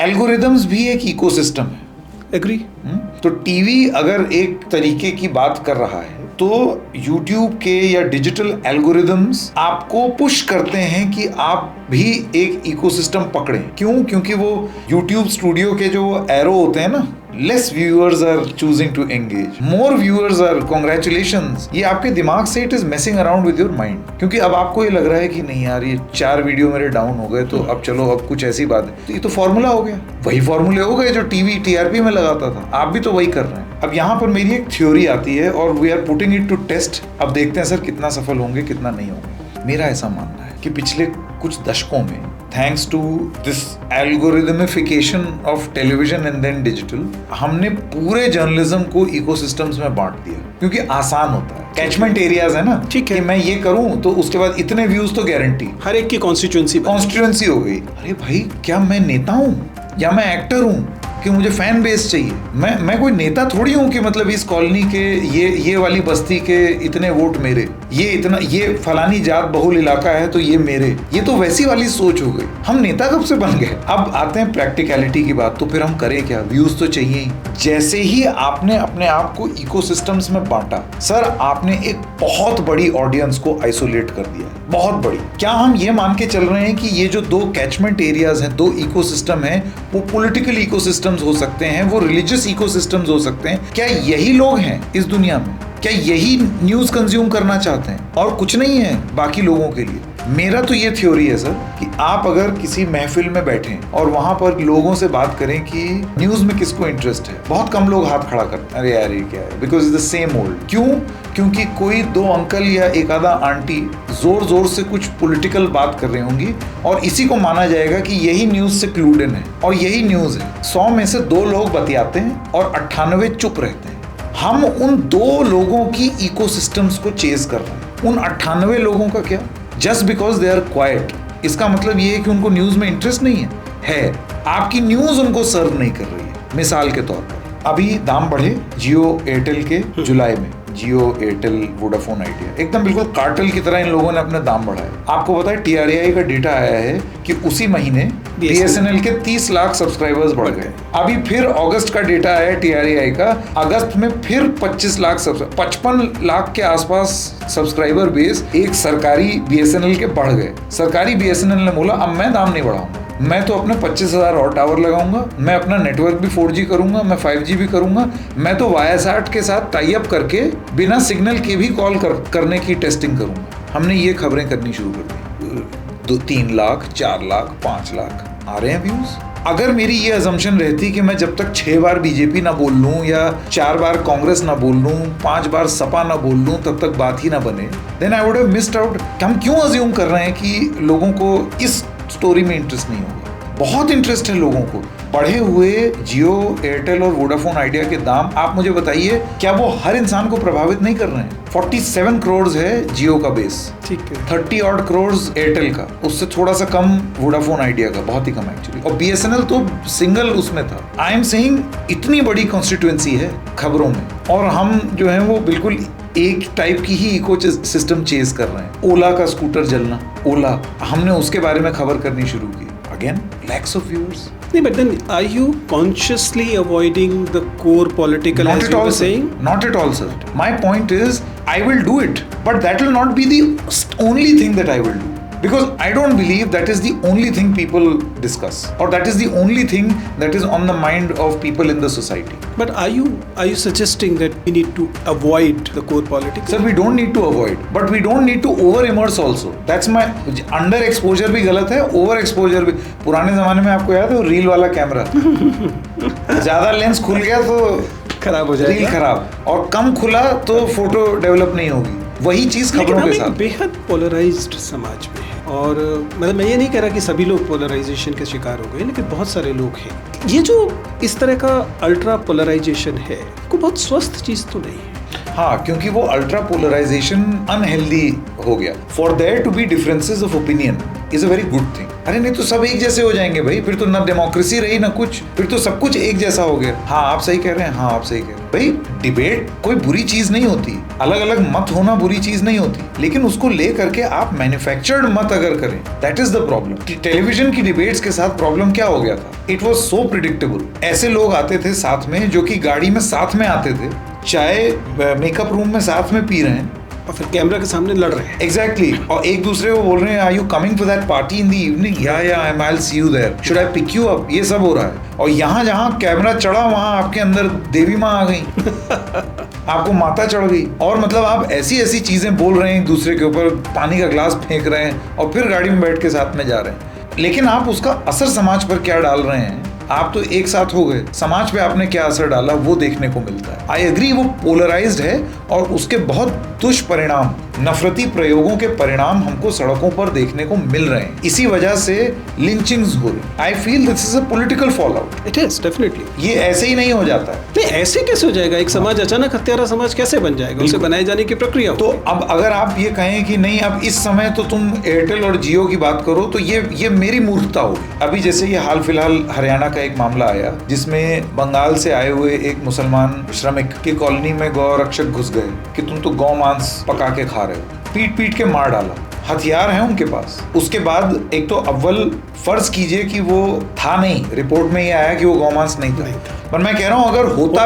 Algorithms भी एक ecosystem है। एग्री। तो टीवी अगर एक तरीके की बात कर रहा है तो YouTube के या डिजिटल एल्गोरिदम्स आपको पुश करते हैं कि आप भी एक इकोसिस्टम पकड़ें। क्यों? क्योंकि वो YouTube स्टूडियो के जो एरो होते हैं ना, less viewers are choosing to engage, more viewers are, congratulations. ये आपके दिमाग से it is messing around with your mind, क्योंकि अब आपको ये लग रहा है कि नहीं यार, ये 4 वीडियो मेरे डाउन हो गए, तो अब चलो अब कुछ ऐसी बात है। तो ये तो फॉर्मूला हो गया, वही फॉर्मूले हो गए जो टीवी टीआरपी में लगाता था। आप भी तो वही कर रहे हैं। अब यहाँ पर मेरी एक थ्योरी आती है और we are putting it to test. अब देखते हैं सर कितना सफल होंगे, कितना नहीं होंगे। मेरा ऐसा मानना है कि पिछले कुछ दशकों में, thanks to this algorithmification of television and then digital, हमने पूरे जर्नलिज्म को इकोसिस्टम्स में बांट दिया, क्योंकि आसान होता है। कैचमेंट एरियाज है ना, ठीक है, कि मैं ये करूं तो उसके बाद इतने व्यूज तो गारंटी, हर एक की कॉन्स्टिट्यूएंसी हो गई। अरे भाई, क्या मैं नेता हूं या मैं एक्टर हूं कि मुझे फैन बेस चाहिए? मैं कोई नेता थोड़ी हूँ कि मतलब इस कॉलोनी के ये वाली बस्ती के इतने वोट मेरे, ये फलानी जात बहुल इलाका है तो ये मेरे। ये तो वैसी वाली सोच हो गई। हम नेता कब से बन गए? अब आते हैं प्रैक्टिकलिटी की बात। तो फिर हम करें क्या? व्यूज तो चाहिए ही। जैसे ही आपने अपने आप को इकोसिस्टम्स में बांटा, सर आपने एक बहुत बड़ी ऑडियंस को आइसोलेट कर दिया, बहुत बड़ी। क्या हम ये मान के चल रहे हैं कि ये जो 2 कैचमेंट एरियाज हैं, 2 इकोसिस्टम हैं, वो पॉलिटिकल इकोसिस्टम्स हो सकते हैं, वो रिलीजियस इकोसिस्टम्स हो सकते हैं? क्या यही लोग हैं इस दुनिया में? क्या यही न्यूज कंज्यूम करना चाहते हैं और कुछ नहीं है बाकी लोगों के लिए? मेरा तो ये थ्योरी है सर कि आप अगर किसी महफिल में बैठें और वहां पर लोगों से बात करें कि न्यूज में किसको इंटरेस्ट है, बहुत कम लोग हाथ खड़ा करते हैं, अरे यार ये क्या है, because is the same old. क्यों? क्योंकि कोई 2 अंकल या एक आधा आंटी जोर जोर से कुछ पॉलिटिकल बात कर रही होंगी और इसी को माना जाएगा कि यही न्यूज से क्लूड इन है और यही न्यूज है। 100 में से 2 लोग बतियाते हैं और 98 चुप रहते हैं। हम उन 2 लोगों की इकोसिस्टम्स को चेज कर रहे हैं। उन 98 लोगों का क्या? Just because they are quiet, इसका मतलब ये है कि उनको न्यूज में इंटरेस्ट नहीं है। आपकी न्यूज उनको सर्व नहीं कर रही है। मिसाल के तौर पर अभी दाम बढ़े जियो एयरटेल के जुलाई में, जियो एयरटेल वोडाफोन आइडिया, एकदम बिल्कुल कार्टेल की तरह इन लोगों ने अपने दाम बढ़ाए। आपको पता है TRAI का डेटा आया है कि उसी महीने BSNL के 30 लाख सब्सक्राइबर्स बढ़ गए। अभी फिर अगस्त का डेटा आया TRAI का, अगस्त में फिर 55 लाख के आसपास सब्सक्राइबर बेस एक सरकारी BSNL के बढ़ गए। सरकारी BSNL ने बोला अब मैं दाम नहीं बढ़ाऊंगा, मैं तो अपने 25,000 और टावर लगाऊंगा, मैं अपना नेटवर्क भी 4G करूंगा, मैं 5G भी करूंगा, मैं तो वायासाट के साथ टाई अप करके बिना सिग्नल के भी कॉल करने की टेस्टिंग करूंगा। हमने ये खबरें करनी शुरू कर दी। 2-3 लाख, 4 लाख, 5 लाख आ रहे हैं व्यूज। अगर मेरी ये अजम्पशन रहती कि मैं जब तक 6 बार बीजेपी ना बोल लूं या 4 बार कांग्रेस ना बोल लूं, 5 बार सपा ना बोल लूं, तब तक बात ही ना बने, then I would have missed out. हम क्यों अज्यूम कर रहे हैं कि लोगों को इस स्टोरी में इंटरेस्ट नहीं होगा? बहुत इंटरेस्ट है लोगों को। बढ़े हुए जियो एयरटेल और वोडाफोन आइडिया के दाम, आप मुझे बताइए, क्या वो हर इंसान को प्रभावित नहीं कर रहे हैं? 47 करोड़ है जियो का बेस, ठीक है, 30 ऑड करोड़ एयरटेल का, उससे थोड़ा सा कम वोडाफोन आइडिया का, बहुत ही कम एक्चुअली, और BSNL तो सिंगल उसमें था। आई एम सेइंग इतनी बड़ी कॉन्स्टिट्यूएंसी है खबरों में, और हम जो है वो बिल्कुल एक टाइप की ही इको सिस्टम चेज कर रहे हैं। ओला का स्कूटर जलना, ओला, हमने उसके बारे में खबर करनी शुरू की। Again, lakhs of viewers. But then, are you consciously avoiding the core political, Not as at you all, were sir. saying? Not at all, sir. My point is, I will do it, but that will not be the only thing that I will do. Because I don't believe that is the only thing people discuss, or that is the only thing that is on the mind of people in the society. But are you suggesting that we need to avoid the core politics? Sir, we don't need to avoid, but we don't need to over immerse also. That's my under exposure भी गलत है, over exposure भी। पुराने जमाने में आपको याद है रील वाला कैमरा, ज्यादा लेंस खुल गया तो खराब हो जाएगा, रील खराब, और कम खुला तो फोटो डेवलप नहीं होगी। वही चीज खबरों के साथ। बेहद पोलराइज्ड समाज में है, और मतलब मैं ये नहीं कह रहा कि सभी लोग पोलराइजेशन के शिकार हो गए, लेकिन बहुत सारे लोग हैं। ये जो इस तरह का अल्ट्रा पोलराइजेशन है, को बहुत स्वस्थ चीज तो नहीं है। हाँ, क्योंकि वो अल्ट्रा पोलराइजेशन अनहेल्दी हो गया। For there to be differences of opinion, is a very good thing. अरे नहीं तो सब एक जैसे हो जाएंगे भाई, फिर तो ना डेमोक्रेसी रही ना कुछ, फिर तो सब कुछ एक जैसा हो गया। हाँ आप सही कह रहे हैं, हाँ आप सही कह रहे हैं भाई, डिबेट कोई बुरी चीज नहीं होती, अलग अलग मत होना बुरी चीज नहीं होती, लेकिन उसको ले करके आप मैन्युफैक्चर्ड मत अगर करें, that is the problem. Television की डिबेट्स के साथ प्रॉब्लम क्या हो गया था, इट वॉज सो प्रिडिक्टेबल। ऐसे लोग आते थे साथ में जो कि गाड़ी में साथ में आते थे, चाय मेकअप रूम में साथ में पी रहे हैं और फिर कैमरा के सामने लड़ रहे हैं। एग्जैक्टली और एक दूसरे को बोल रहे हैं are you coming to that party in the evening, या I will see you there, should I pick you up, ये सब हो रहा है। और यहाँ जहाँ कैमरा चढ़ा वहां आपके अंदर देवी माँ आ गई आपको माता चढ़ गई, और मतलब आप ऐसी ऐसी चीजें बोल रहे हैं एक दूसरे के ऊपर, पानी का ग्लास फेंक रहे हैं और फिर गाड़ी में बैठ के साथ में जा रहे हैं। लेकिन आप उसका असर समाज पर क्या डाल रहे हैं, आप तो एक साथ हो गए, समाज पे आपने क्या असर डाला वो देखने को मिलता है। आई एग्री वो पोलराइज्ड है और उसके बहुत दुष्परिणाम, नफरती प्रयोगों के परिणाम हमको सड़कों पर देखने को मिल रहे हैं। इसी वजह से लिंचिंग्स हो रही। I feel this is a political fall out. It is definitely. ये ऐसे ही नहीं हो जाता है। नहीं ऐसे कैसे हो जाएगा, एक समाज अचानक हत्यारा समाज कैसे बन जाएगा, उसे बनाए जाने की प्रक्रिया तो अब अगर आप ये कहें कि नहीं अब इस समय तो तुम एयरटेल और जियो की बात करो, तो ये मेरी मूर्खता होगी। अभी जैसे ये हाल फिलहाल हरियाणा का एक मामला आया जिसमें बंगाल से आए हुए एक मुसलमान श्रमिक की कॉलोनी में गौ रक्षक घुस गए कि तुम तो गौ मांस पका के खा रहे हो, पीट पीट के मार डाला, हथियार है उनके पास। उसके बाद एक तो अव्वल फर्ज कीजिए कि वो था नहीं, रिपोर्ट में ये आया कि वो गौमांस नहीं था, पर मैं कह रहा हूं अगर होता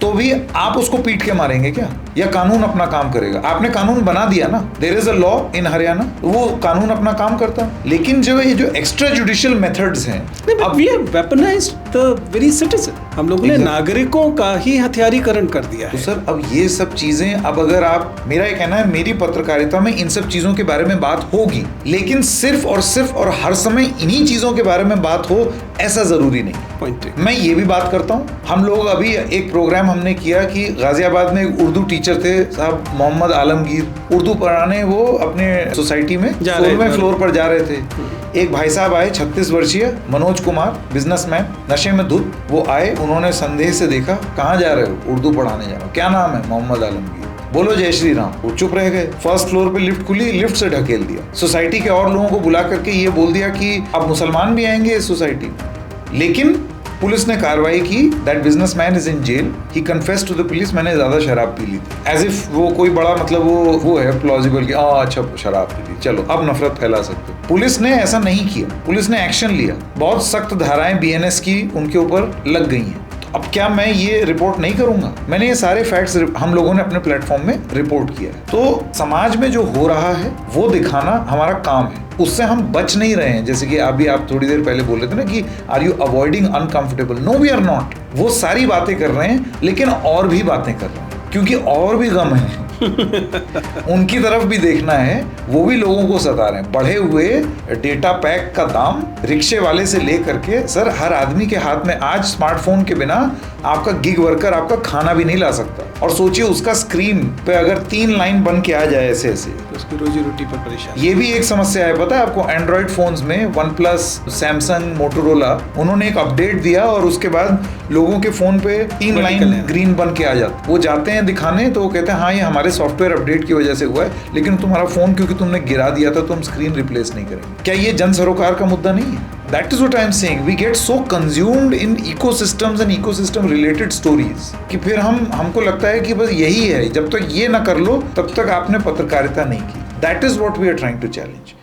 तो भी आप उसको पीट के मारेंगे क्या, या कानून अपना काम करेगा? आपने कानून बना दिया ना, there is a law in Haryana, वो कानून अपना काम करता। लेकिन जो ये जो एक्स्ट्रा जुडिशियल मेथड्स हैं, अब we have weaponised the very citizen, हम लोगों ने नागरिकों का ही हथियारीकरण कर दिया है। तो सर अब ये सब चीजें, अब अगर आप, मेरा ये कहना है मेरी पत्रकारिता में इन सब चीजों के बारे में बात होगी, लेकिन सिर्फ और हर समय इन्हीं चीजों के बारे में बात हो ऐसा जरूरी नहीं। मैं ये भी बात करता हूँ, हम लोग अभी एक प्रोग्राम हमने किया कि गाजियाबाद में एक उर्दू टीचर थे साहब मोहम्मद आलमगीर, उर्दू पढ़ाने वो अपने सोसाइटी में 16वें फ्लोर पर जा रहे थे। एक भाई साहब आए 36 वर्षीय मनोज कुमार, बिजनेसमैन, नशे में धुत, वो आए, उन्होंने संदेह से देखा, कहाँ जा रहे हो? उर्दू पढ़ाने जा रहा हूँ। क्या नाम है? मोहम्मद आलमगीर। बोलो जय श्री राम। वो चुप रह गए। फर्स्ट फ्लोर पे लिफ्ट खुली, लिफ्ट से ढकेल दिया। सोसाइटी के और लोगों को बुला करके ये बोल दिया कि अब मुसलमान भी आएंगे इस सोसाइटी में। लेकिन पुलिस ने कार्रवाई की, that businessman is in jail, he confessed to the police, मैंने ज्यादा शराब पी ली थी, एज इफ वो कोई बड़ा मतलब वो है प्लॉजिबल कि अच्छा शराब पी ली, चलो अब नफरत फैला सकते। पुलिस ने ऐसा नहीं किया, पुलिस ने एक्शन लिया, बहुत सख्त धाराएं बीएनएस की उनके ऊपर लग गई हैं। अब क्या मैं ये रिपोर्ट नहीं करूंगा? मैंने ये सारे फैक्ट्स हम लोगों ने अपने प्लेटफॉर्म में रिपोर्ट किया है। तो समाज में जो हो रहा है वो दिखाना हमारा काम है, उससे हम बच नहीं रहे हैं। जैसे कि अभी आप थोड़ी देर पहले बोल रहे थे ना कि are you avoiding uncomfortable? No we are not. वो सारी बातें कर रहे हैं, लेकिन और भी बातें कर रहे हैं, क्योंकि और भी गम है उनकी तरफ भी देखना है, वो भी लोगों को सता रहे हैं। बढ़े हुए डेटा पैक का दाम, रिक्शे वाले से लेकर के सर हर आदमी के हाथ में आज स्मार्टफोन के बिना आपका गिग वर्कर आपका खाना भी नहीं ला सकता। और सोचिए उसका स्क्रीन पे अगर 3 लाइन बन के आ जाए ऐसे ऐसे, तो उसकी रोजी रोटी पर परेशान। ये भी एक समस्या है, पता है आपको? एंड्रॉइड फोन्स में वन प्लस, सैमसंग, मोटोरोला, उन्होंने एक अपडेट दिया और उसके बाद लोगों के फोन पे 3 लाइन ग्रीन बन के आ जाता। वो जाते हैं दिखाने तो वो कहते हैं हाँ ये हमारे सॉफ्टवेयर अपडेट की वजह से हुआ है, लेकिन तुम्हारा फोन क्योंकि तुमने गिरा दिया था तो हम स्क्रीन रिप्लेस नहीं करेंगे। क्या ये जन सरोकार का मुद्दा नहीं है? That is what I am saying. We get so consumed in ecosystems and ecosystem related stories कि फिर हमको लगता है कि बस यही है, जब तक ये ना कर लो तब तक आपने पत्रकारिता नहीं की। That is what we are trying to challenge.